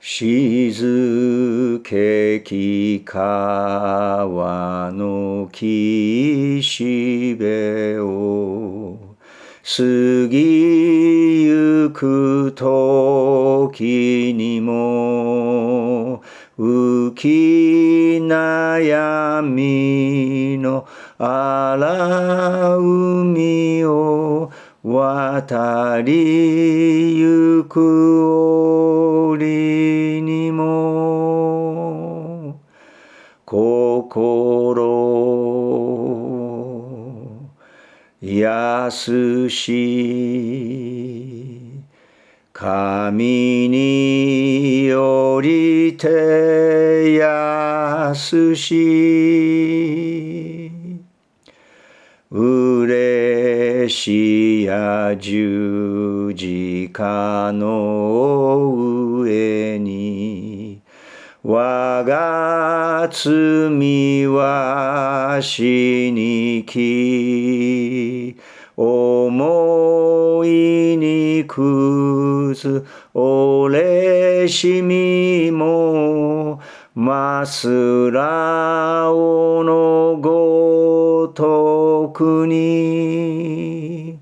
静けき川の岸辺を過ぎゆく時にも浮き悩みの荒海を渡りゆく折にも心安し神によりて安し嬉しや十字架の上に我が罪は死にき思いにくず俺しみもますらおのごとくに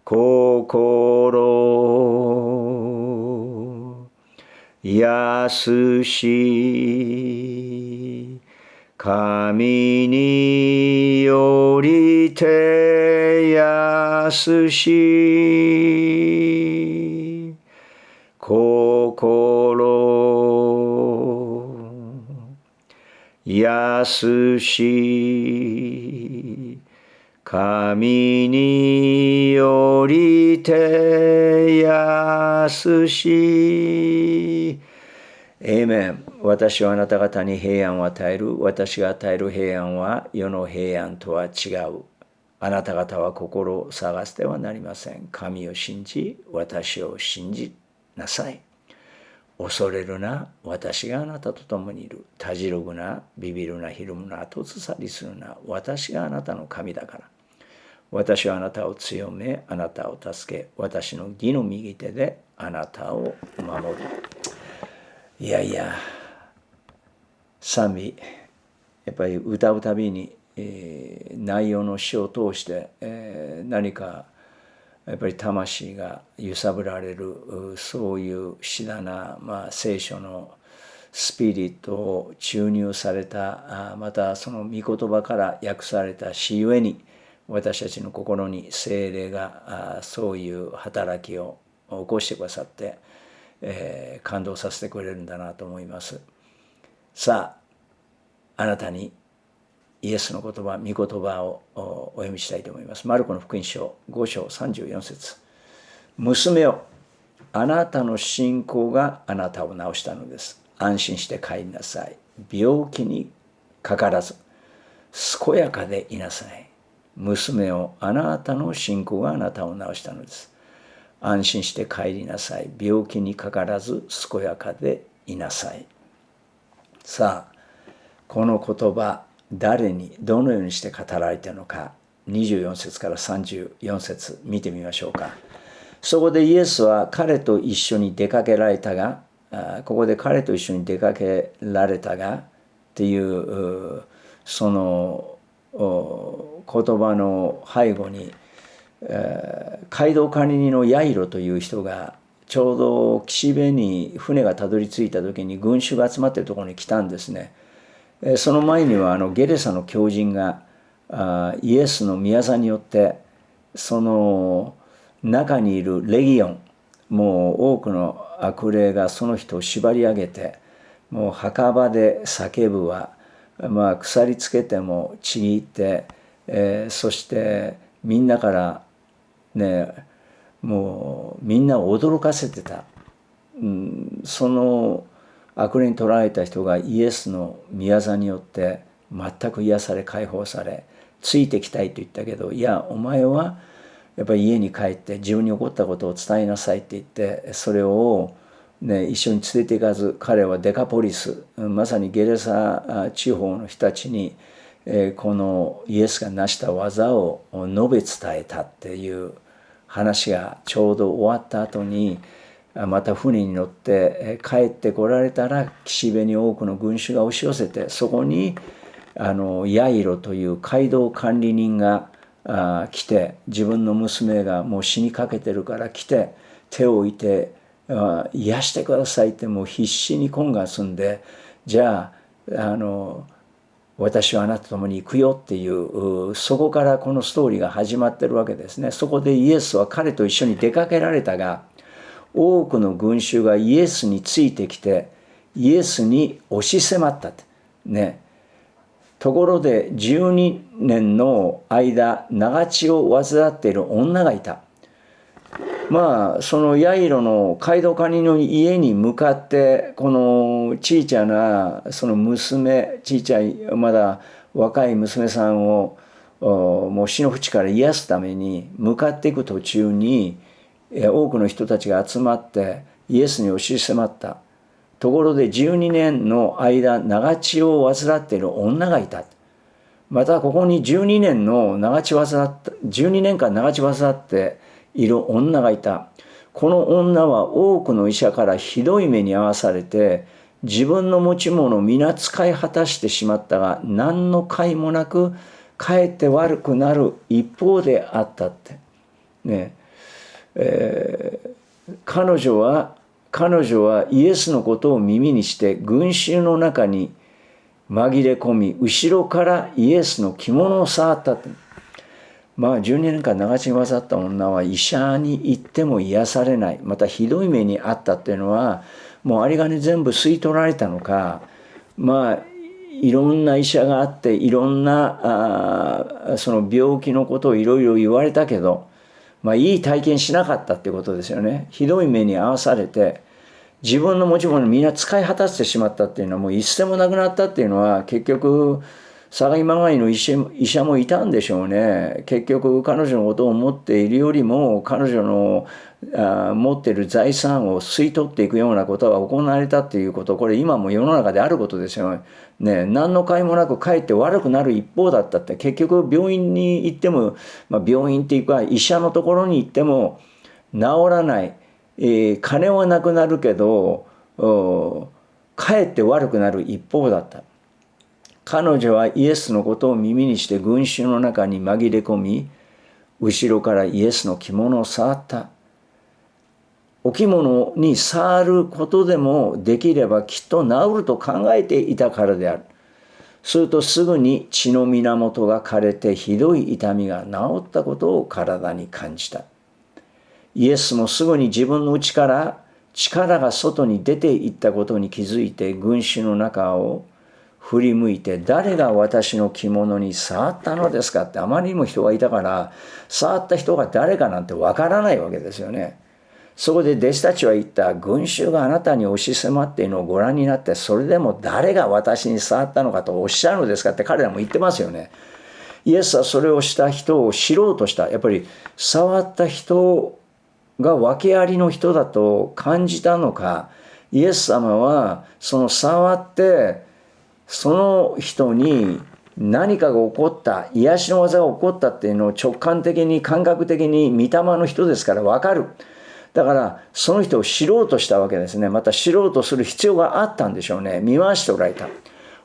心安し神によりて安し心安し神によりて安し。エーメン。私はあなた方に平安を与える。私が与える平安は世の平安とは違う。あなた方は心を探してはなりません。神を信じ、私を信じなさい。恐れるな、私があなたと共にいる。たじろぐな、ビビるな、ひるむな、後ずさりするな。私があなたの神だから。私はあなたを強め、あなたを助け、私の義の右手であなたを守る。いやいや、賛美、やっぱり歌うたびに、内容の詩を通して、何かやっぱり魂が揺さぶられるそういう詩だな、聖書のスピリットを注入された、またその御言葉から訳された詩ゆえに私たちの心に聖霊がそういう働きを起こしてくださって、感動させてくれるんだなと思います。さあ、あなたにイエスの言葉、御言葉をお読みしたいと思います。マルコの福音書5章34節。娘よ、あなたの信仰があなたを治したのです。安心して帰りなさい。病気にかからず、健やかでいなさい。娘よ、あなたの信仰があなたを治したのです。安心して帰りなさい。病気にかからず、健やかでいなさい。さあ、この言葉、誰にどのようにして語られているのか、24節から34節見てみましょうか。そこでイエスは彼と一緒に出かけられたが、ここで彼と一緒に出かけられたがっていうその言葉の背後に、街道管理人のヤイロという人がちょうど岸辺に船がたどり着いた時に群衆が集まっているところに来たんですね。その前にはゲレサの狂人がイエスの御業によってその中にいるレギオン、もう多くの悪霊がその人を縛り上げて、もう墓場で叫ぶわ、鎖つけてもちぎって、そしてみんなからね、もうみんなを驚かせてた、その悪霊に捕らえた人がイエスの御業によって全く癒され解放され、ついてきたいと言ったけど、いやお前はやっぱり家に帰って自分に起こったことを伝えなさいって言って、それを、一緒に連れて行かず、彼はデカポリス、まさにゲレサ地方の人たちに、このイエスが成した技を述べ伝えたっていう話がちょうど終わった後に、また船に乗って帰ってこられたら、岸辺に多くの群衆が押し寄せて、そこにヤイロという街道管理人が来て、自分の娘がもう死にかけてるから来て手を置いて癒してくださいってもう必死に懇願すんで、じゃあ私はあなたと共に行くよっていう、そこからこのストーリーが始まってるわけですね。そこでイエスは彼と一緒に出かけられたが、多くの群衆がイエスについてきてイエスに押し迫ったってね。ところで12年の間長血を患っている女がいた。そのヤイロの街道管理の家に向かって、このちいちゃなその娘、ちいちゃいまだ若い娘さんをもう死の淵から癒すために向かっていく途中に、多くの人たちが集まってイエスに押し迫った。ところで12年の間長血を患っている女がいた。またここに12年間長血患っている女がいた。この女は多くの医者からひどい目に遭わされて、自分の持ち物を皆使い果たしてしまったが、何の甲斐もなくかえって悪くなる一方であったってね。彼女はイエスのことを耳にして群衆の中に紛れ込み、後ろからイエスの着物を触ったって。12年間長血に患った女は医者に行っても癒されない、またひどい目に遭ったっていうのは、もう有り金全部吸い取られたのか、いろんな医者があって、いろんなその病気のことをいろいろ言われたけど、いい体験しなかったってことですよね。ひどい目に遭わされて、自分の持ち物をみんな使い果たしてしまったっていうのは、もう一銭もなくなったっていうのは、結局相模まがいの医者もいたんでしょうね。結局彼女のことを思っているよりも、彼女の持っている財産を吸い取っていくようなことが行われたっていうこと、これ今も世の中であることですよね。何の甲斐もなくかえって悪くなる一方だったって。結局病院に行っても、病院っていうか医者のところに行っても治らない、金はなくなるけどかえって悪くなる一方だった。彼女はイエスのことを耳にして群衆の中に紛れ込み、後ろからイエスの着物を触った。お着物に触ることでもできればきっと治ると考えていたからである。するとすぐに血の源が枯れてひどい痛みが治ったことを体に感じた。イエスもすぐに自分の内から力が外に出ていったことに気づいて、群衆の中を振り向いて、誰が私の着物に触ったのですかって。あまりにも人がいたから、触った人が誰かなんてわからないわけですよね。そこで弟子たちは言った。群衆があなたに押し迫っているのをご覧になって、それでも誰が私に触ったのかとおっしゃるのですかって彼らも言ってますよね。イエスはそれをした人を知ろうとした。やっぱり触った人が訳ありの人だと感じたのか、イエス様はその触ってその人に何かが起こった、癒しの技が起こったっていうのを直感的に感覚的に御霊の人ですから分かる。だからその人を知ろうとしたわけですね。また知ろうとする必要があったんでしょうね。見回しておられた。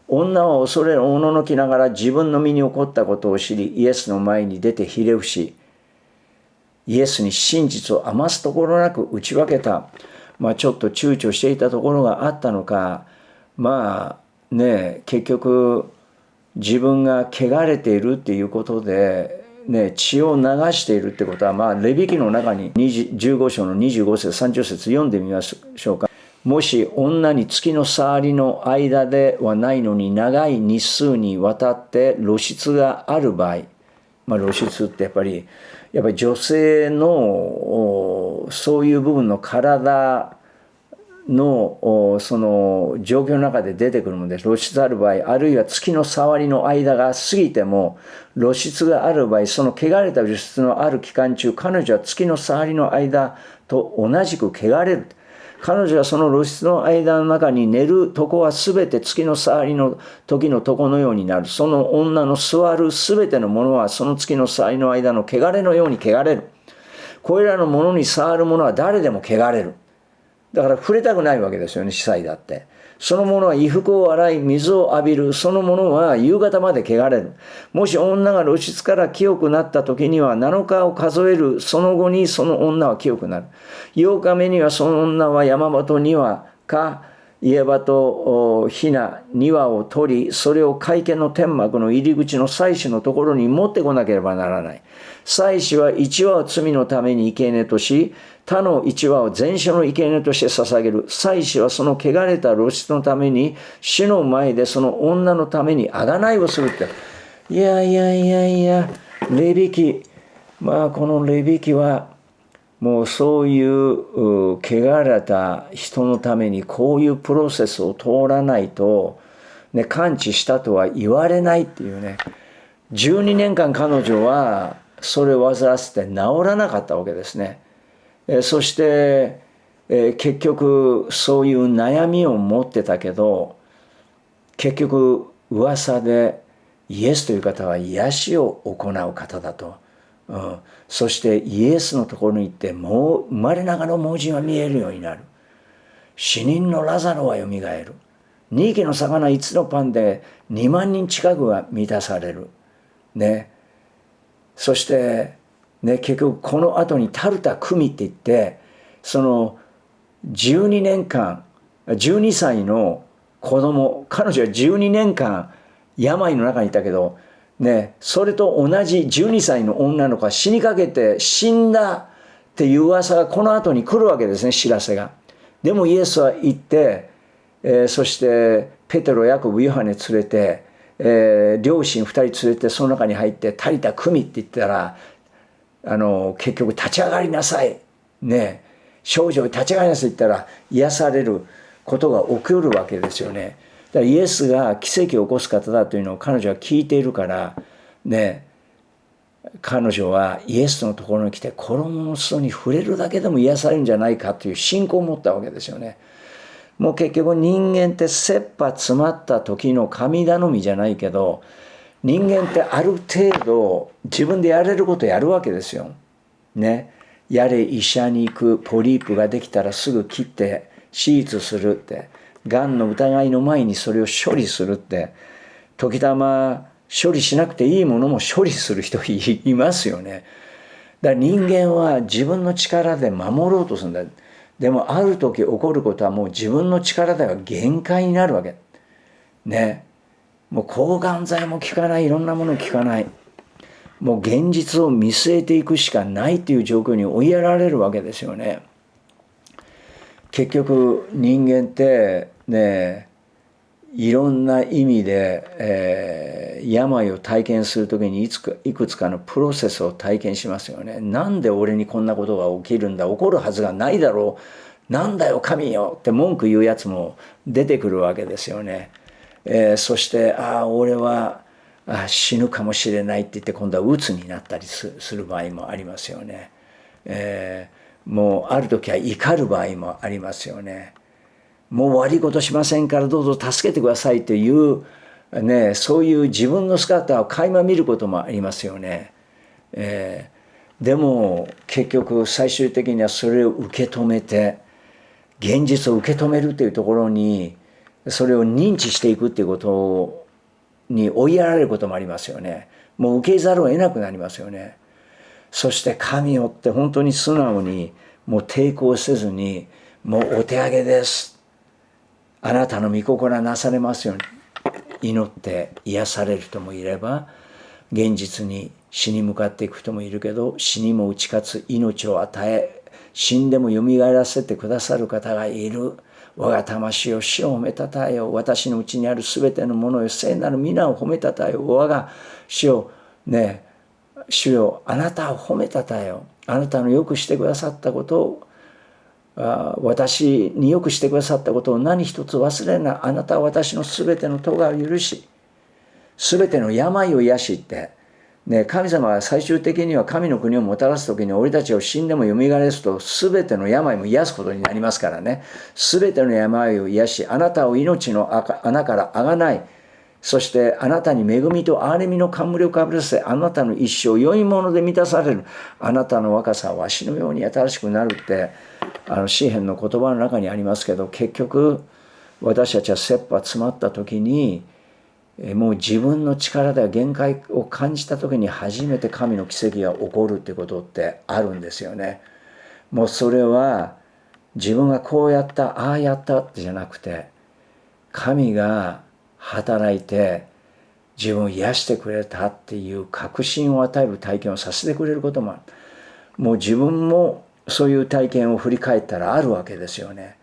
女は恐れおののきながら自分の身に起こったことを知り、イエスの前に出てひれ伏し、イエスに真実を余すところなく打ち分けた。ちょっと躊躇していたところがあったのか、結局自分が汚れているっていうことで、血を流しているってことは、レビ記の中に15章の25節30節読んでみましょうか。もし女に月の触りの間ではないのに長い日数にわたって露出がある場合、露出ってやっぱり女性のそういう部分の体のその状況の中で出てくるので、露出ある場合、あるいは月の触りの間が過ぎても露出がある場合、その汚れた露出のある期間中、彼女は月の触りの間と同じく汚れる。彼女はその露出の間の中に寝るとこは全て月の触りの時のとこのようになる。その女の座る全てのものはその月の触りの間の汚れのように汚れる。これらのものに触るものは誰でも汚れる。だから触れたくないわけですよね、司祭だって。そのものは衣服を洗い、水を浴びる。そのものは夕方まで汚れる。もし女が露出から清くなった時には7日を数える。その後にその女は清くなる。8日目にはその女は山場と庭か家場とひな庭を取り、それを会見の天幕の入り口の祭司のところに持ってこなければならない。祭司は一羽を罪のために生贄とし、他の一羽を全焼の生贄として捧げる。祭司はその汚れた露出のために、主の前でその女のために贖いをするって。いや、レビ記。このレビ記は、もうそういう汚れた人のためにこういうプロセスを通らないと、ね、完治したとは言われないっていうね。12年間彼女はそれを患わせて治らなかったわけですね。そして、結局そういう悩みを持ってたけど、結局噂でイエスという方は癒しを行う方だと。そしてイエスのところに行ってもう生まれながらの盲人は見えるようになる。死人のラザロはよみがえる。2匹の魚5つのパンで2万人近くが満たされる。ね。そしてね、結局この後にタルタ組って言って、その12年間12歳の子供、彼女は12年間病の中にいたけどね、それと同じ12歳の女の子が死にかけて死んだっていう噂がこの後に来るわけですね、知らせが。でもイエスは行って、そしてペテロ、ヤコブ、ヨハネ連れて、両親2人連れてその中に入ってタリタ組って言ったら、結局立ち上がりなさいね、少女立ち上がりなさいって言ったら癒されることが起こるわけですよね。だからイエスが奇跡を起こす方だというのを彼女は聞いているからね、彼女はイエスのところに来て衣の裾に触れるだけでも癒されるんじゃないかという信仰を持ったわけですよね。もう結局人間って切羽詰まった時の神頼みじゃないけど、人間ってある程度自分でやれることやるわけですよ。ね。やれ医者に行く、ポリープができたらすぐ切って手術するって、がんの疑いの前にそれを処理するって、時たま処理しなくていいものも処理する人いますよね。だから人間は自分の力で守ろうとするんだ。でもある時起こることはもう自分の力では限界になるわけ。ね。もう抗がん剤も効かない、いろんなもの効かない。もう現実を見据えていくしかないという状況に追いやられるわけですよね。結局人間ってね、いろんな意味で、病を体験するときにいくつかのプロセスを体験しますよね。なんで俺にこんなことが起きるんだ、起こるはずがないだろう、なんだよ神よって文句言うやつも出てくるわけですよね。そして俺は死ぬかもしれないって言って今度は鬱になったりする場合もありますよね。もうある時は怒る場合もありますよね。もう悪いことしませんからどうぞ助けてくださいというね、そういう自分の姿を垣間見ることもありますよね。でも結局最終的にはそれを受け止めて、現実を受け止めるというところにそれを認知していくっていうことに追いやられることもありますよね。もう受けざるを得なくなりますよね。そして神よって本当に素直にもう抵抗せずに、もうお手上げです、あなたの御心がなされますように祈って癒される人もいれば、現実に死に向かっていく人もいるけど、死にも打ち勝つ命を与え、死んでもよみがえらせてくださる方がいる。我が魂を主を褒めたたえよ。私のうちにあるすべてのものよ、聖なる皆を褒めたたえよ。我が主をね、主よあなたを褒めたたえよ。あなたのよくしてくださったことを、私によくしてくださったことを何一つ忘れない。あなたは私のすべての咎を許し、すべての病を癒しって、ね、神様は最終的には神の国をもたらす時に俺たちを死んでもよみがえらすと全ての病も癒すことになりますからね。全ての病を癒し、あなたを命の穴からあがないそしてあなたに恵みと憐れみの冠をかぶらせ、あなたの一生良いもので満たされる。あなたの若さはわしのように新しくなるって、詩篇の言葉の中にありますけど、結局私たちは切羽詰まった時に、もう自分の力では限界を感じた時に初めて神の奇跡が起こるってことってあるんですよね。もうそれは自分がこうやったああやったってじゃなくて、神が働いて自分を癒してくれたっていう確信を与える体験をさせてくれることもある。もう自分もそういう体験を振り返ったらあるわけですよね。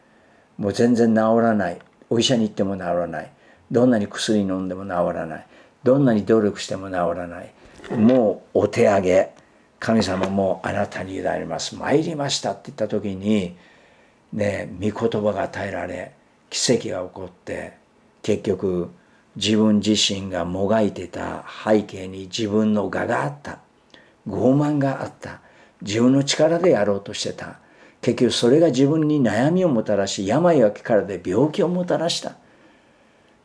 もう全然治らない。お医者に行っても治らない。どんなに薬飲んでも治らない。どんなに努力しても治らない。もうお手上げ。神様もあなたに委ねます。参りましたって言った時に、ね、御言葉が与えられ、奇跡が起こって、結局自分自身がもがいてた背景に自分の我があった。傲慢があった。自分の力でやろうとしてた。結局それが自分に悩みをもたらし、病は気からで病気をもたらした。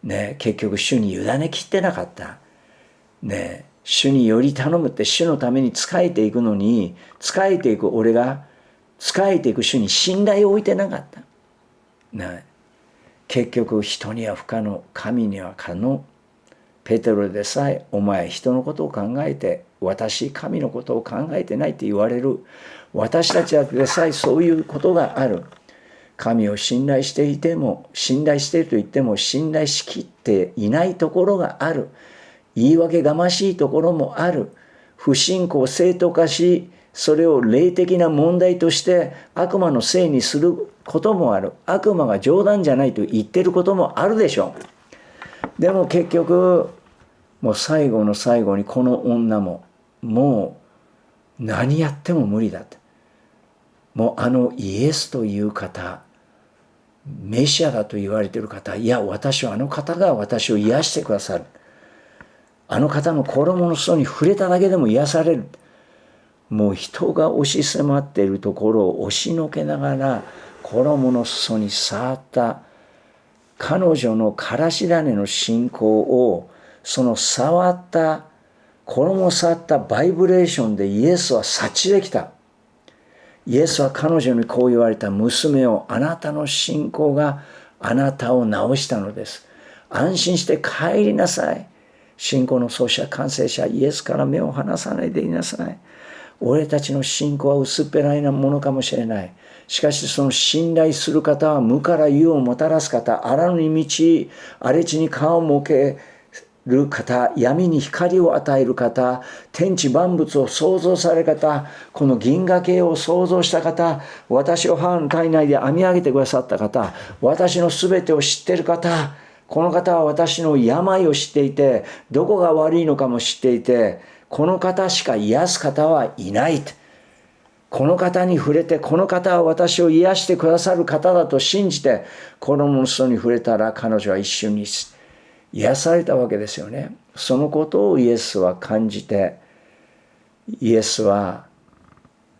ね、結局主に委ねきってなかった。ね、主により頼むって主のために仕えていくのに、仕えていく俺が、仕えていく主に信頼を置いてなかった。ね、結局人には不可能、神には可能。ペテロでさえ、お前人のことを考えて、私神のことを考えてないって言われる。私たちでさえそういうことがある。神を信頼していても、信頼していると言っても信頼しきっていないところがある。言い訳がましいところもある。不信仰を正当化し、それを霊的な問題として悪魔のせいにすることもある。悪魔が冗談じゃないと言ってることもあるでしょう。でも結局、もう最後の最後にこの女も、もう何やっても無理だって。もうイエスという方、メシアだと言われている方、いや私はあの方が私を癒してくださる。あの方の衣の裾に触れただけでも癒される。もう人が押し迫っているところを押しのけながら衣の裾に触った彼女のからし種の信仰を、その触った衣を触ったバイブレーションでイエスは察知できた。イエスは彼女にこう言われた。娘を、あなたの信仰があなたを治したのです。安心して帰りなさい。信仰の創始者完成者イエスから目を離さないでいなさい。俺たちの信仰は薄っぺらいなものかもしれない。しかしその信頼する方は無から有をもたらす方、荒野に道、荒れ地に川を設ける方、闇に光を与える方、天地万物を創造される方、この銀河系を創造した方、私を母の体内で編み上げてくださった方、私の全てを知っている方、この方は私の病を知っていて、どこが悪いのかも知っていて、この方しか癒す方はいない。この方に触れて、この方は私を癒してくださる方だと信じて、衣の裾に触れたら彼女は一瞬に癒されたわけですよね。そのことをイエスは感じて、イエスは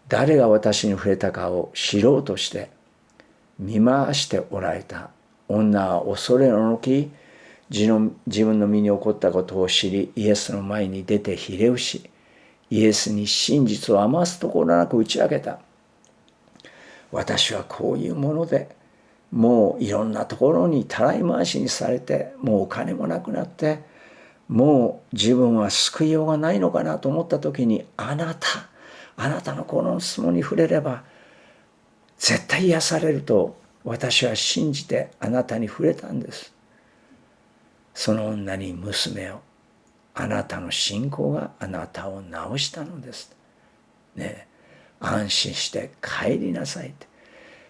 誰が私に触れたかを知ろうとして見回しておられた。女は恐れおのき、自分の身に起こったことを知り、イエスの前に出てひれ伏し、イエスに真実を余すところなく打ち明けた。私はこういうもので、もういろんなところにたらい回しにされて、もうお金もなくなって、もう自分は救いようがないのかなと思った時に、あなたのこの質問に触れれば絶対癒されると私は信じてあなたに触れたんです。その女に、娘を、あなたの信仰があなたを治したのです。ね、安心して帰りなさいって。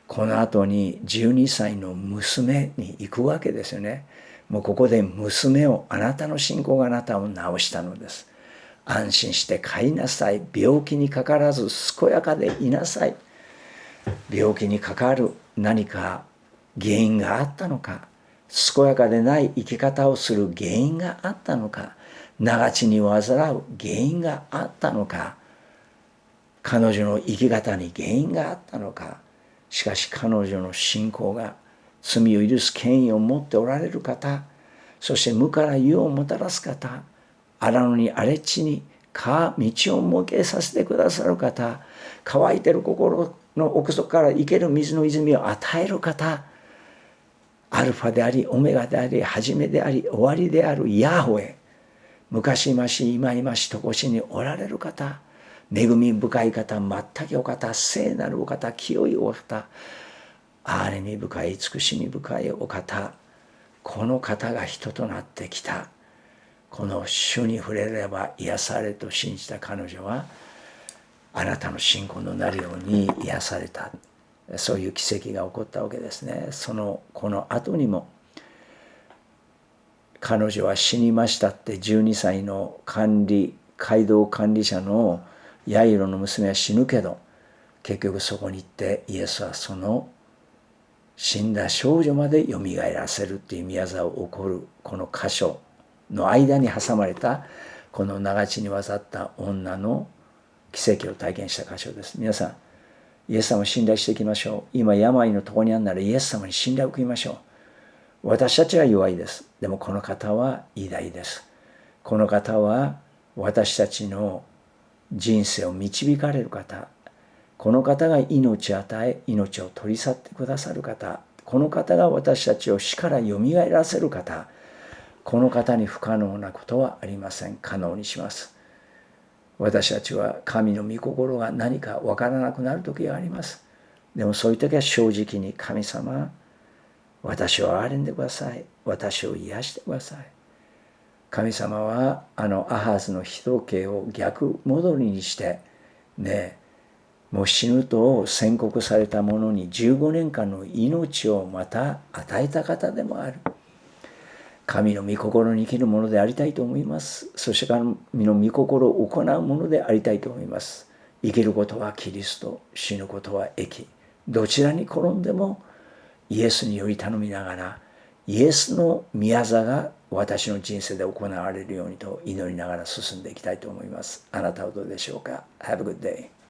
この後に12歳の娘に行くわけですよね。もうここで娘を、あなたの信仰があなたを治したのです。安心して帰りなさい。病気にかからず健やかでいなさい。病気にかかる何か原因があったのか、健やかでない生き方をする原因があったのか、長地に患う原因があったのか、彼女の生き方に原因があったのか。しかし彼女の信仰が罪を許す権威を持っておられる方、そして無から湯をもたらす方、荒野に荒れ地に道を設けさせてくださる方、乾いてる心の奥底から生ける水の泉を与える方、アルファでありオメガであり始めであり終わりであるヤホウェ、昔まし今今しとこしにおられる方、恵み深い方、全きお方、聖なるお方、清いお方、憐れみ深い慈しみ深いお方、この方が人となってきた。この主に触れれば癒されると信じた彼女は、あなたの信仰のなるように癒された。そういう奇跡が起こったわけですね。この後にも、彼女は死にましたって12歳の街道管理者のヤイロの娘は死ぬけど、結局そこに行ってイエスはその死んだ少女までよみがえらせるっていう宮沢を起こるこの箇所の間に挟まれたこの長地に渡った女の奇跡を体験した箇所です。皆さん、イエス様を信頼していきましょう。今病のところにあるならイエス様に信頼を送りましょう。私たちは弱いです。でもこの方は偉大です。この方は私たちの人生を導かれる方。この方が命を与え、命を取り去ってくださる方。この方が私たちを死からよみがえらせる方。この方に不可能なことはありません。可能にします。私たちは神の御心が何か分からなくなる時があります。でもそういう時は正直に、神様、私を憐れんでください。私を癒してください。神様はアハズの人家を逆戻りにしてね、もう死ぬと宣告された者に15年間の命をまた与えた方でもある。神の御心に生きるものでありたいと思います。そして神の御心を行うものでありたいと思います。生きることはキリスト、死ぬことは益。どちらに転んでもイエスにより頼みながら、イエスの宮座が私の人生で行われるようにと祈りながら進んでいきたいと思います。あなたはどうでしょうか。Have a good day.